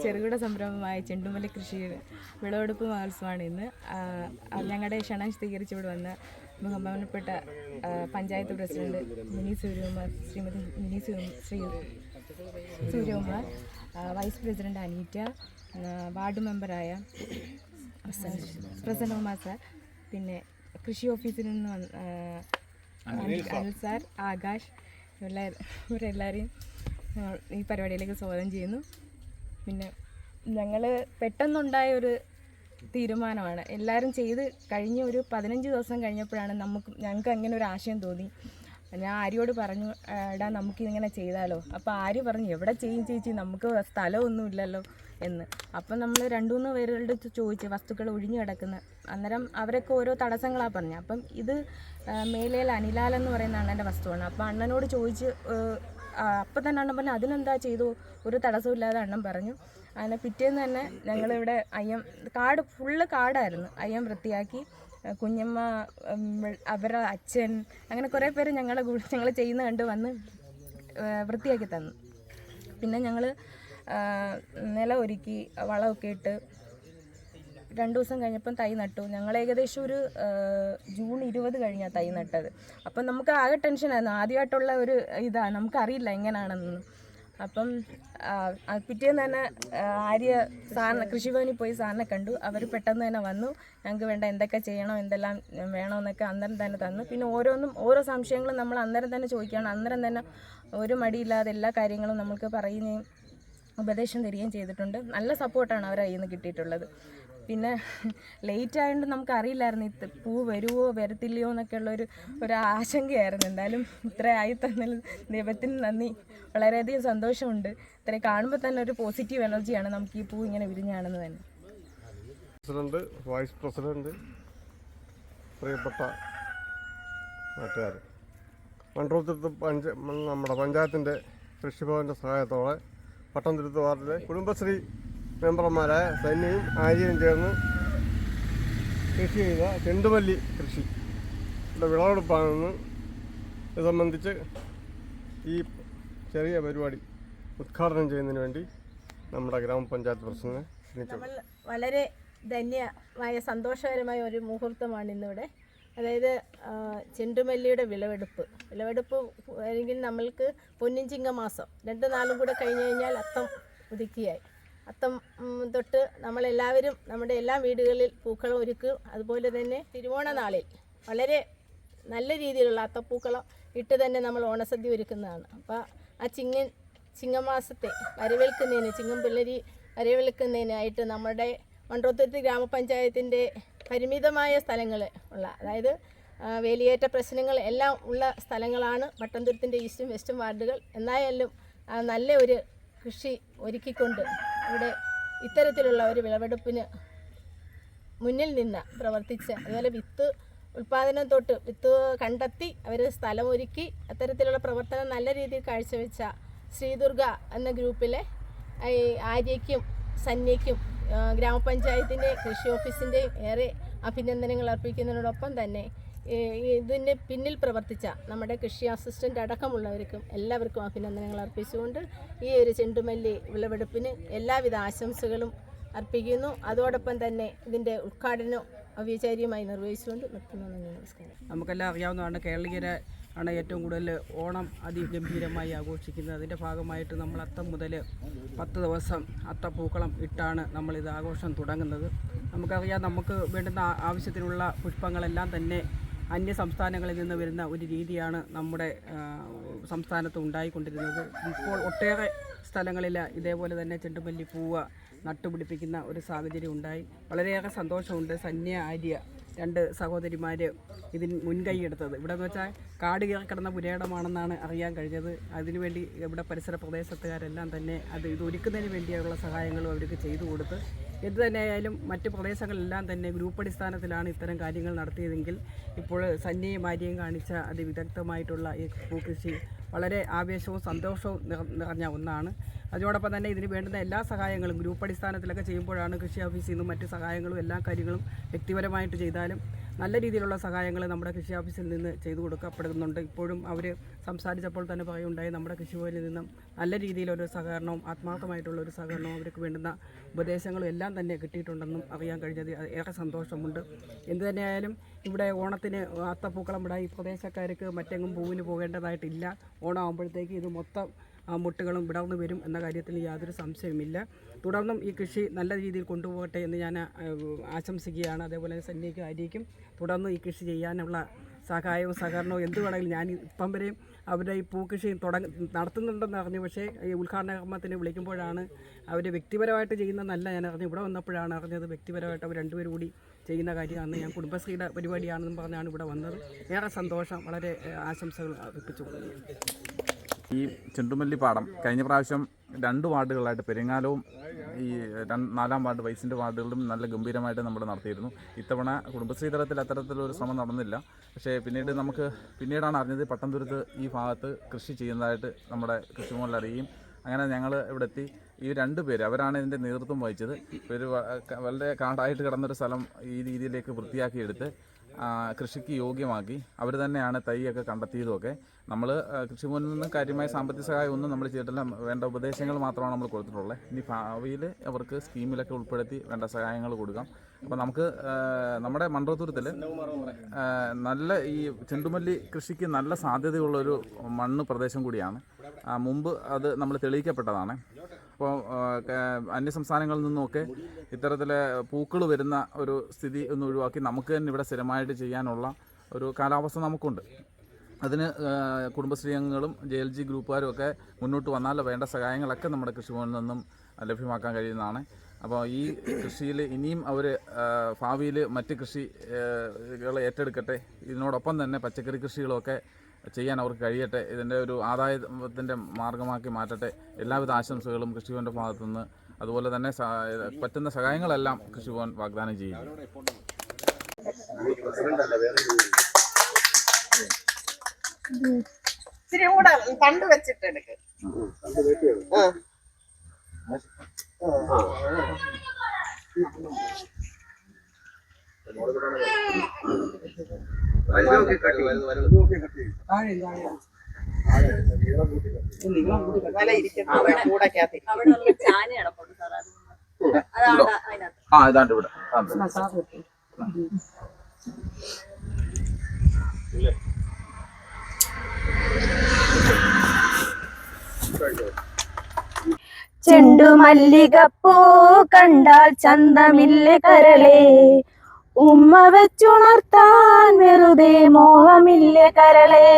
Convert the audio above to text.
ചെറുകിട സംരംഭമായ ചെണ്ടുമല്ലി കൃഷി വിളവെടുപ്പ് മഹോത്സവമാണ് ഇന്ന്. ഞങ്ങളുടെ ക്ഷണം സ്വീകരിച്ച് ഇവിടെ വന്ന ബഹുമാനപ്പെട്ട panchayat president Shrimati Mini Suryakumar, vice president Aneeta, ward മെമ്പറായ പ്രസന്നകുമാർ സാർ, പിന്നെ കൃഷി ഓഫീസിൽ നിന്ന് അനിൽ സാർ, ആകാശ്, ഇവരെല്ലാവരെയും ഈ പരിപാടിയിലേക്ക് സ്വാഗതം ചെയ്യുന്നു. പിന്നെ ഞങ്ങൾ പെട്ടെന്നുണ്ടായ ഒരു തീരുമാനമാണ്. എല്ലാവരും ചെയ്ത് കഴിഞ്ഞ ഒരു 15 ദിവസം കഴിഞ്ഞപ്പോഴാണ് ഞങ്ങൾക്ക് അങ്ങനെ ഒരു ആശയം തോന്നി. ഞാൻ ആര്യോട് പറഞ്ഞു, എടാ നമുക്കിതിങ്ങനെ ചെയ്താലോ. അപ്പോൾ ആര്യ പറഞ്ഞു, എവിടെ ചെയ്യും ചേച്ചി, നമുക്ക് സ്ഥലമൊന്നും ഇല്ലല്ലോ എന്ന്. അപ്പം നമ്മൾ 2-3 പേരുടെ ചോദിച്ച് വസ്തുക്കൾ ഒഴിഞ്ഞു കിടക്കുന്ന, അന്നേരം അവരൊക്കെ ഓരോ തടസ്സങ്ങളാണ് പറഞ്ഞത്. അപ്പം ഇത് മേലയിൽ അനിലാൽ എന്ന് പറയുന്ന അണ്ണൻ്റെ വസ്തുവാണ്. അപ്പോൾ അണ്ണനോട് ചോദിച്ച് അപ്പം തന്നെ അണ്ണൻ പറഞ്ഞു അതിനെന്താ ചെയ്തു, ഒരു തടസ്സമില്ലാതെ അണ്ണൻ പറഞ്ഞു. അങ്ങനെ പിറ്റേന്ന് തന്നെ ഞങ്ങളിവിടെ കാട് ഫുള്ള് കാടായിരുന്നു. വൃത്തിയാക്കി. കുഞ്ഞമ്മ, അവരുടെ അച്ഛൻ, അങ്ങനെ കുറേ പേര് ഞങ്ങൾ ചെയ്യുന്ന കണ്ട് വന്ന് വൃത്തിയാക്കി തന്നു. പിന്നെ ഞങ്ങൾ നില ഒരുക്കി വളമൊക്കെ ഇട്ട് 2 ദിവസം കഴിഞ്ഞപ്പം തൈ നട്ടു. ഞങ്ങൾ ഏകദേശം ഒരു ജൂൺ 20 കഴിഞ്ഞാൽ തൈ നട്ടത്. അപ്പം നമുക്ക് ആകെ ടെൻഷനായിരുന്നു. ആദ്യമായിട്ടുള്ള ഒരു ഇതാണ്, നമുക്കറിയില്ല എങ്ങനെയാണെന്നൊന്നും. അപ്പം പിറ്റേന്ന് തന്നെ ആര്യ സാറിനെ കൃഷിഭവനിൽ പോയി സാറിനെ കണ്ടു. അവർ പെട്ടെന്ന് തന്നെ വന്നു. ഞങ്ങൾക്ക് വേണ്ട എന്തൊക്കെ ചെയ്യണം, എന്തെല്ലാം വേണമെന്നൊക്കെ അന്നേരം തന്നെ തന്നു. പിന്നെ ഓരോ സംശയങ്ങളും നമ്മൾ അന്നേരം തന്നെ ചോദിക്കുകയാണ്. അന്നേരം തന്നെ ഒരു മടിയില്ലാതെ എല്ലാ കാര്യങ്ങളും നമുക്ക് പറയുകയും ഉപദേശം തരികയും ചെയ്തിട്ടുണ്ട്. നല്ല സപ്പോർട്ടാണ് അവരെ കയ്യിൽ നിന്ന് കിട്ടിയിട്ടുള്ളത്. പിന്നെ ലേറ്റ് ആയതുകൊണ്ട് നമുക്കറിയില്ലായിരുന്നു പൂ വരുമോ വരത്തില്ലയോ എന്നൊക്കെ ഉള്ളൊരു ആശങ്കയായിരുന്നു. എന്തായാലും ഇത്ര ആയി തന്നതിൽ ദൈവത്തിന് നന്ദി. വളരെയധികം സന്തോഷമുണ്ട്. ഇത്രയും കാണുമ്പോൾ തന്നെ ഒരു പോസിറ്റീവ് എനർജിയാണ് നമുക്ക് ഈ പൂ ഇങ്ങനെ വിരിഞ്ഞാണെന്ന് തന്നെ. പ്രസിഡന്റ്, വൈസ് പ്രസിഡന്റ്, പ്രിയപ്പെട്ട നാട്ടുകാർ, മൺട്രോത്തുരുത്ത് നമ്മുടെ പഞ്ചായത്തിൻ്റെ കൃഷിഭവൻ്റെ സഹായത്തോടെ പട്ടംതുരുത്ത് വാർഡിലെ കുടുംബശ്രീ മെമ്പർമാരായ സന്നിയും ആര്യയും ചേർന്ന് കൃഷി ചെയ്ത ചെണ്ടുമല്ലി കൃഷി വിളവെടുപ്പാണെന്ന് ഇത് സംബന്ധിച്ച് ഈ ചെറിയ പരിപാടി ഉദ്ഘാടനം ചെയ്യുന്നതിന് വേണ്ടി നമ്മുടെ ഗ്രാമപഞ്ചായത്ത് പ്രസിഡന്റിനെ ക്ഷണിച്ചു. നമ്മൾ വളരെ ധന്യമായ സന്തോഷകരമായ ഒരു മുഹൂർത്തമാണ് ഇന്നിവിടെ. അതായത് ചെണ്ടുമല്ലിയുടെ വിളവെടുപ്പ് അല്ലെങ്കിൽ നമ്മൾക്ക് പൊന്നിൻ ചിങ്ങമാസം 2-4 കൂടെ കഴിഞ്ഞ് കഴിഞ്ഞാൽ അത്തം ഉദിക്കുകയായി. അത്തം തൊട്ട് നമ്മളെല്ലാവരും നമ്മുടെ എല്ലാ വീടുകളിൽ പൂക്കളം ഒരുക്കും. അതുപോലെ തന്നെ തിരുവോണ നാളിൽ വളരെ നല്ല രീതിയിലുള്ള അത്തപ്പൂക്കളം ഇട്ട് തന്നെ നമ്മൾ ഓണസദ്യ ഒരുക്കുന്നതാണ്. അപ്പോൾ ആ ചിങ്ങമാസത്തെ വരവേൽക്കുന്നതിന്, ചിങ്ങം പിള്ളരി വരവേൽക്കുന്നതിനായിട്ട് നമ്മുടെ മൺട്രോത്തുരുത്ത് ഗ്രാമപഞ്ചായത്തിൻ്റെ പരിമിതമായ സ്ഥലങ്ങൾ ഉള്ള, അതായത് വേലിയേറ്റ പ്രശ്നങ്ങൾ എല്ലാം ഉള്ള സ്ഥലങ്ങളാണ് പട്ടംതുരുത്തിൻ്റെ ഈസ്റ്റും വെസ്റ്റും വാർഡുകൾ. എന്നായാലും നല്ല ഒരു കൃഷി ഒരുക്കിക്കൊണ്ട് ഇവിടെ ഇത്തരത്തിലുള്ള ഒരു വിളവെടുപ്പിന് മുന്നിൽ നിന്ന് പ്രവർത്തിച്ച്, അതുപോലെ വിത്ത് ഉൽപ്പാദനം തൊട്ട് വിത്ത് കണ്ടെത്തി അവർ സ്ഥലമൊരുക്കി അത്തരത്തിലുള്ള പ്രവർത്തനം നല്ല രീതിയിൽ കാഴ്ചവെച്ച ശ്രീദുർഗ എന്ന ഗ്രൂപ്പിലെ ആര്യയ്ക്കും സന്യയ്ക്കും ഗ്രാമപഞ്ചായത്തിൻ്റെ കൃഷി ഓഫീസിൻ്റെയും ഏറെ അഭിനന്ദനങ്ങൾ അർപ്പിക്കുന്നതിനോടൊപ്പം തന്നെ ഇതിൻ്റെ പിന്നിൽ പ്രവർത്തിച്ച നമ്മുടെ കൃഷി അസിസ്റ്റൻ്റ് അടക്കമുള്ളവർക്കും എല്ലാവർക്കും അഭിനന്ദനങ്ങൾ അർപ്പിച്ചുകൊണ്ട് ഈ ഒരു ചെണ്ടുമല്ലി വിളവെടുപ്പിന് എല്ലാവിധ ആശംസകളും അർപ്പിക്കുന്നു. അതോടൊപ്പം തന്നെ ഇതിൻ്റെ ഉദ്ഘാടനം ഔപചാരികമായി നിർവഹിച്ചുകൊണ്ട് നിർത്തുന്നു. നമസ്കാരം. നമുക്കെല്ലാം അറിയാവുന്നതാണ്, കേരളീയരെ ആണ് ഏറ്റവും കൂടുതൽ ഓണം അതിഗംഭീരമായി ആഘോഷിക്കുന്നത്. അതിൻ്റെ ഭാഗമായിട്ട് നമ്മൾ അത്തം മുതൽ 10 ദിവസം അത്തപ്പൂക്കളം ഇട്ടാണ് നമ്മളിത് ആഘോഷം തുടങ്ങുന്നത്. നമുക്കറിയാം, നമുക്ക് വേണ്ടുന്ന ആവശ്യത്തിനുള്ള പുഷ്പങ്ങളെല്ലാം തന്നെ അന്യ സംസ്ഥാനങ്ങളിൽ നിന്ന് വരുന്ന ഒരു രീതിയാണ് നമ്മുടെ സംസ്ഥാനത്ത് ഉണ്ടായിക്കൊണ്ടിരുന്നത്. ഇപ്പോൾ ഒട്ടേറെ സ്ഥലങ്ങളിൽ ഇതേപോലെ തന്നെ ചെണ്ടുമല്ലി പൂവ് നട്ടുപിടിപ്പിക്കുന്ന ഒരു സാഹചര്യം ഉണ്ടായി. വളരെയേറെ സന്തോഷമുണ്ട്. സന്യ, ആര്യ 2 സഹോദരിമാർ ഇതിന് മുൻകൈയെടുത്തത്. ഇവിടെ എന്ന് വെച്ചാൽ കാട് കയറി കിടന്ന പുരയിടമാണെന്നാണ് അറിയാൻ കഴിഞ്ഞത്. അതിനുവേണ്ടി ഇവിടെ പരിസര പ്രദേശത്തുകാരെല്ലാം തന്നെ ഇത് ഒരുക്കുന്നതിന് വേണ്ടിയുള്ള സഹായങ്ങളും അവർക്ക് ചെയ്തു കൊടുത്ത്, എന്ത് തന്നെയായാലും മറ്റ് പ്രദേശങ്ങളെല്ലാം തന്നെ ഗ്രൂപ്പ് അടിസ്ഥാനത്തിലാണ് ഇത്തരം കാര്യങ്ങൾ നടത്തിയതെങ്കിൽ ഇപ്പോൾ സന്യയും ആര്യയും കാണിച്ച അതിവിദഗ്ധമായിട്ടുള്ള ഈ പൂക്കൃഷി വളരെ ആവേശവും സന്തോഷവും നിറഞ്ഞ ഒന്നാണ്. അതോടൊപ്പം തന്നെ ഇതിന് വേണ്ടുന്ന എല്ലാ സഹായങ്ങളും ഗ്രൂപ്പ് അടിസ്ഥാനത്തിലൊക്കെ ചെയ്യുമ്പോഴാണ് കൃഷി ഓഫീസിൽ നിന്നും മറ്റ് സഹായങ്ങളും എല്ലാ കാര്യങ്ങളും വ്യക്തിപരമായിട്ട് ചെയ്താലും നല്ല രീതിയിലുള്ള സഹായങ്ങൾ നമ്മുടെ കൃഷി ഓഫീസിൽ നിന്ന് ചെയ്തു കൊടുക്കപ്പെടുന്നുണ്ട്. ഇപ്പോഴും അവർ സംസാരിച്ചപ്പോൾ തന്നെ പറയുണ്ടായി നമ്മുടെ കൃഷിഭവനിൽ നിന്നും നല്ല രീതിയിലൊരു സഹകരണവും ആത്മാർത്ഥമായിട്ടുള്ളൊരു സഹകരണവും അവർക്ക് വേണ്ടുന്ന ഉപദേശങ്ങളും എല്ലാം തന്നെ കിട്ടിയിട്ടുണ്ടെന്നും അറിയാൻ കഴിഞ്ഞത് ഏറെ സന്തോഷമുണ്ട്. എന്തു തന്നെയായാലും ഇവിടെ ഓണത്തിന് അത്തപ്പൂക്കളം ഇവിടെ ഈ പ്രദേശക്കാർക്ക് മറ്റെങ്ങും പൂവിന് പോകേണ്ടതായിട്ടില്ല. ഓണം ആകുമ്പോഴത്തേക്ക് ഇത് മൊത്തം മുട്ടുകളും വിടർന്നു വരും എന്ന കാര്യത്തിൽ യാതൊരു സംശയവുമില്ല. തുടർന്നും ഈ കൃഷി നല്ല രീതിയിൽ കൊണ്ടുപോകട്ടെ എന്ന് ഞാൻ ആശംസിക്കുകയാണ്. അതേപോലെ സന്നിക്കും ആര്യയ്ക്കും തുടർന്ന് ഈ കൃഷി ചെയ്യാനുള്ള സഹായവും സഹകരണവും എന്ത് വേണമെങ്കിലും ഞാൻ ഇപ്പം വരെയും അവരുടെ ഈ പൂക്കൃഷി നടത്തുന്നുണ്ടെന്ന് അറിഞ്ഞു. പക്ഷേ ഈ ഉദ്ഘാടന കർമ്മത്തിന് വിളിക്കുമ്പോഴാണ് അവർ വ്യക്തിപരമായിട്ട് ചെയ്യുന്നതെന്നല്ല ഞാൻ അറിഞ്ഞു. ഇവിടെ വന്നപ്പോഴാണ് അറിഞ്ഞത് വ്യക്തിപരമായിട്ട് അവർ രണ്ടുപേരും കൂടി ചെയ്യുന്ന കാര്യമാണ്. ഞാൻ കുടുംബശ്രീയുടെ പരിപാടിയാണെന്നും പറഞ്ഞാണ് ഇവിടെ വന്നത്. ഏറെ സന്തോഷം, വളരെ ആശംസകൾ അർപ്പിച്ചു. ഈ ചെണ്ടുമല്ലി പാടം കഴിഞ്ഞ പ്രാവശ്യം 2 വാർഡുകളായിട്ട് പെരിങ്ങാലവും ഈ 4-ാം വാർഡ് വൈസിൻ്റെ വാർഡുകളിലും നല്ല ഗംഭീരമായിട്ട് നമ്മൾ നടത്തിയിരുന്നു. ഇത്തവണ കുടുംബശ്രീ തലത്തിൽ അത്തരത്തിലൊരു ശ്രമം നടന്നില്ല. പക്ഷേ പിന്നീടാണ് അറിഞ്ഞത് പട്ടംതുരുത്ത് ഈ ഭാഗത്ത് കൃഷി ചെയ്യുന്നതായിട്ട് നമ്മുടെ കൃഷിഭവനിൽ അറിയുകയും അങ്ങനെ ഞങ്ങൾ ഇവിടെ എത്തി. ഈ 2 പേര് അവരാണ് ഇതിൻ്റെ നേതൃത്വം വഹിച്ചത്. ഒരു വളരെ കാടായിട്ട് കിടന്നൊരു സ്ഥലം ഈ രീതിയിലേക്ക് വൃത്തിയാക്കിയെടുത്ത് കൃഷിക്ക് യോഗ്യമാക്കി. അവർ തന്നെയാണ് തൈയൊക്കെ കണ്ടെത്തിയതുമൊക്കെ. നമ്മൾ കൃഷിഭവനിൽ നിന്ന് കാര്യമായ സാമ്പത്തിക സഹായം ഒന്നും നമ്മൾ ചെയ്തിട്ടില്ല. വേണ്ട ഉപദേശങ്ങൾ മാത്രമാണ് നമ്മൾ കൊടുത്തിട്ടുള്ളത്. ഇനി ഭാവിയിൽ അവർക്ക് സ്കീമിലൊക്കെ ഉൾപ്പെടുത്തി വേണ്ട സഹായങ്ങൾ കൊടുക്കാം. അപ്പോൾ നമുക്ക് നമ്മുടെ മൺട്രോത്തുരുത്തിൽ നല്ല ഈ ചെണ്ടുമല്ലി കൃഷിക്ക് നല്ല സാധ്യതയുള്ളൊരു മണ്ണ് പ്രദേശം കൂടിയാണ്. മുമ്പ് അത് നമ്മൾ തെളിയിക്കപ്പെട്ടതാണ്. അപ്പോൾ അന്യസംസ്ഥാനങ്ങളിൽ നിന്നുമൊക്കെ ഇത്തരത്തിലെ പൂക്കൾ വരുന്ന ഒരു സ്ഥിതി ഒന്ന് ഒഴിവാക്കി നമുക്ക് തന്നെ ഇവിടെ സ്ഥിരമായിട്ട് ചെയ്യാനുള്ള ഒരു കാലാവസ്ഥ നമുക്കുണ്ട്. അതിന് കുടുംബശ്രീ അംഗങ്ങളും JLG ഗ്രൂപ്പുകാരും ഒക്കെ മുന്നോട്ട് വന്നാൽ വേണ്ട സഹായങ്ങളൊക്കെ നമ്മുടെ കൃഷിഭവനിൽ നിന്നും ലഭ്യമാക്കാൻ കഴിയുന്നതാണ്. അപ്പോൾ ഈ കൃഷിയിൽ ഇനിയും അവർ ഭാവിയിൽ മറ്റ് കൃഷികൾ ഏറ്റെടുക്കട്ടെ. ഇതിനോടൊപ്പം തന്നെ പച്ചക്കറി കൃഷികളൊക്കെ ചെയ്യാൻ അവർക്ക് കഴിയട്ടെ. ഇതിൻ്റെ ഒരു ആദായത്തിൻ്റെ മാർഗമാക്കി മാറ്റട്ടെ. എല്ലാവിധ ആശംസകളും കൃഷിഭവൻ്റെ ഭാഗത്തുനിന്ന് അതുപോലെ തന്നെ പറ്റുന്ന സഹായങ്ങളെല്ലാം കൃഷിഭവൻ വാഗ്ദാനം ചെയ്യും. ഇച്ചിരി കൂടെ കണ്ടു വെച്ചിട്ട് എടുക്ക്. വല ഇരിക്കുന്ന കൂടക്കകത്ത് ഇതാണ്ട് ഇവിടെ ചെണ്ടുമല്ലികപ്പൂ കണ്ടാൽ ചന്തമില്ല കരളെ, ഉമ്മ വെച്ചുണർത്താൻ വെറുതെ മോഹമില്ല കരളെ.